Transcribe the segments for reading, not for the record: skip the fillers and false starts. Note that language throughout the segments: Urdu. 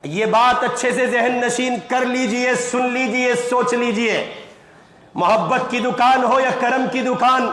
یہ بات اچھے سے ذہن نشین کر لیجئے، سن لیجئے، سوچ لیجئے۔ محبت کی دکان ہو یا کرم کی دکان،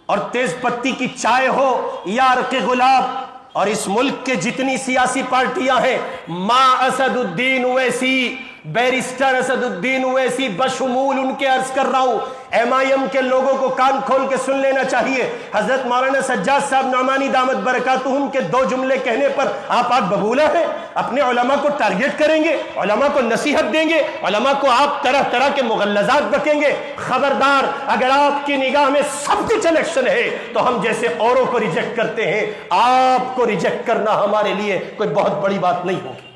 اور تیز پتی کی چائے ہو یا عرق گلاب، اور اس ملک کے جتنی سیاسی پارٹیاں ہیں، ماں اسد الدین اویسی، بیرسٹر اسد الدین اویسی بشمول ان کے عرض کر رہا ہوں، ایم آئی ایم کے لوگوں کو کان کھول کے سن لینا چاہیے۔ حضرت مولانا سجاد صاحب نعمانی دامت برکاتہم کے دو جملے کہنے پر آپ ببولہ ہیں، اپنے علماء کو ٹارگٹ کریں گے، علماء کو نصیحت دیں گے، علماء کو آپ طرح طرح کے مغلظات بکیں گے۔ خبردار، اگر آپ کی نگاہ میں سب کچھ الیکشن ہے تو ہم جیسے اوروں کو ریجیکٹ کرتے ہیں، آپ کو ریجیکٹ کرنا ہمارے لیے کوئی بہت بڑی بات نہیں ہوگی۔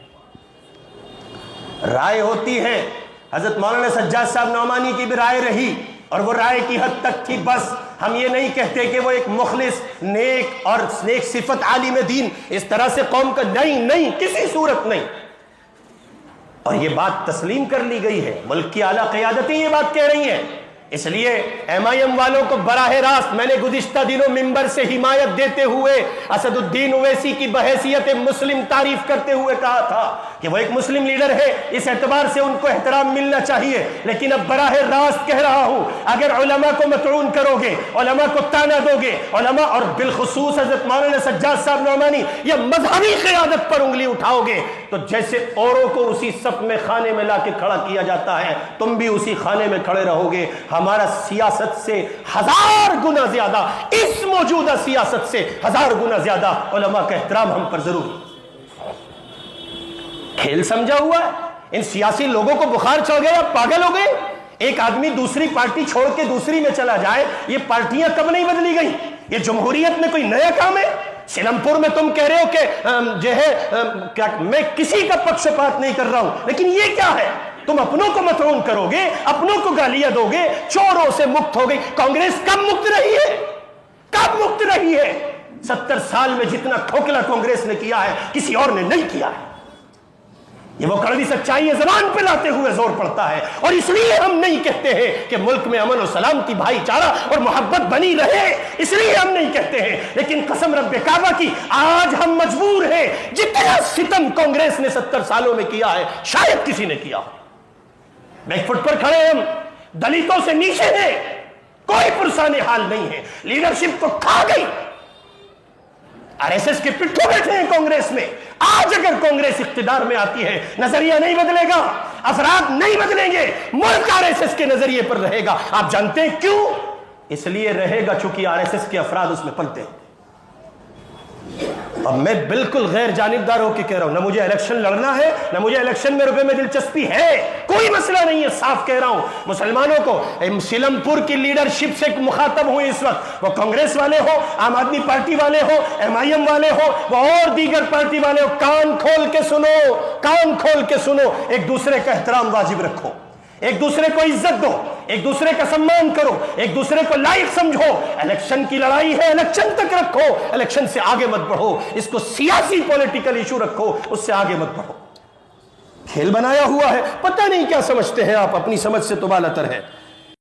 رائے ہوتی ہے، حضرت مولانا سجاد صاحب نعمانی کی بھی رائے رہی، اور وہ رائے کی حد تک تھی۔ بس ہم یہ نہیں کہتے کہ وہ ایک مخلص، نیک اور نیک صفت عالم دین اس طرح سے قوم کا، نہیں، کسی صورت نہیں۔ اور یہ بات تسلیم کر لی گئی ہے، ملک کی اعلیٰ قیادتیں یہ بات کہہ رہی ہیں۔ اس لیے ایم آئی ایم والوں کو براہ راست میں نے گزشتہ دنوں ممبر سے حمایت دیتے ہوئے اسد الدین اویسی کی بحیثیت مسلم تعریف کرتے ہوئے کہا تھا کہ وہ ایک مسلم لیڈر ہے، اس اعتبار سے ان کو احترام ملنا چاہیے۔ لیکن اب براہ راست کہہ رہا ہوں، اگر علماء کو مطعون کرو گے، علماء کو تانا دو گے، علماء اور بالخصوص حضرت مولانا سجاد صاحب نعمانی یا مذہبی قیادت پر انگلی اٹھاؤ گے، تو جیسے اوروں کو اسی صف میں خانے میں لا کے کھڑا کیا جاتا ہے، تم بھی اسی خانے میں کھڑے رہو گے۔ ہمارا سیاست سے 1000 گنا زیادہ، اس موجودہ سیاست سے 1000 گنا زیادہ علماء کا احترام ہم پر ضروری۔ کھیل سمجھا ہوا ہے، ان سیاسی لوگوں کو بخار چڑھ گیا، پاگل ہو گئے۔ ایک آدمی دوسری پارٹی چھوڑ کے دوسری میں چلا جائے، یہ پارٹیاں کب نہیں بدلی گئی؟ یہ جمہوریت میں کوئی نیا کام ہے؟ سیلم پور میں تم کہہ رہے ہو کہ میں کسی کا پکش پات نہیں کر رہا ہوں، لیکن یہ کیا ہے؟ تم اپنوں کو مطعون کرو گے، اپنوں کو گالیاں دو گے، چوروں سے مکت ہو گئی۔ کانگریس کب مکت رہی ہے؟ کب مکت رہی ہے؟ 70 سال میں جتنا کھوکھلا کانگریس نے کیا ہے، کسی اور نے نہیں کیا ہے۔ یہ وہ کڑوی سچائی ہے، زبان پہ لاتے ہوئے زور پڑتا ہے، اور اس لیے ہم نہیں کہتے ہیں کہ ملک میں امن و سلامتی، بھائی چارہ اور محبت بنی رہے، اس لیے ہم نہیں کہتے ہیں۔ لیکن قسم رب کعبہ کی، آج ہم مجبور ہیں، جتنا ستم کانگریس نے 70 سالوں میں کیا ہے شاید کسی نے کیا ہو۔ بیک فٹ پر کھڑے ہم، دلتوں سے نیچے ہیں، کوئی پرسان حال نہیں ہے، لیڈرشپ تو کھا گئی۔ آر ایس ایس کے پٹھوں بیٹھے ہیں کانگریس میں۔ آج اگر کانگریس اقتدار میں آتی ہے، نظریہ نہیں بدلے گا، افراد نہیں بدلیں گے، ملک آر ایس ایس کے نظریے پر رہے گا۔ آپ جانتے ہیں کیوں؟ اس لیے رہے گا چونکہ آر ایس ایس کے افراد اس میں پلتے ہیں۔ اب میں بالکل غیر جانبدار ہو کے کہہ رہا ہوں، نہ مجھے الیکشن لڑنا ہے، نہ مجھے الیکشن میں روپے میں دلچسپی ہے، کوئی مسئلہ نہیں ہے، صاف کہہ رہا ہوں۔ مسلمانوں کو سیلم پور کی لیڈرشپ سے مخاطب ہوئے اس وقت، وہ کانگریس والے ہو، عام آدمی پارٹی والے ہو، ایم آئی ایم والے ہو، وہ اور دیگر پارٹی والے ہو، کان کھول کے سنو، کان کھول کے سنو۔ ایک دوسرے کا احترام واجب رکھو، ایک دوسرے کو عزت دو، ایک دوسرے کا سمان کرو، ایک دوسرے کو لائق سمجھو۔ الیکشن کی لڑائی ہے، الیکشن تک رکھو، الیکشن سے آگے مت بڑھو، اس کو سیاسی پولیٹیکل ایشو رکھو، اس سے آگے مت بڑھو۔ کھیل بنایا ہوا ہے، پتہ نہیں کیا سمجھتے ہیں آپ، اپنی سمجھ سے تو بالاتر ہے۔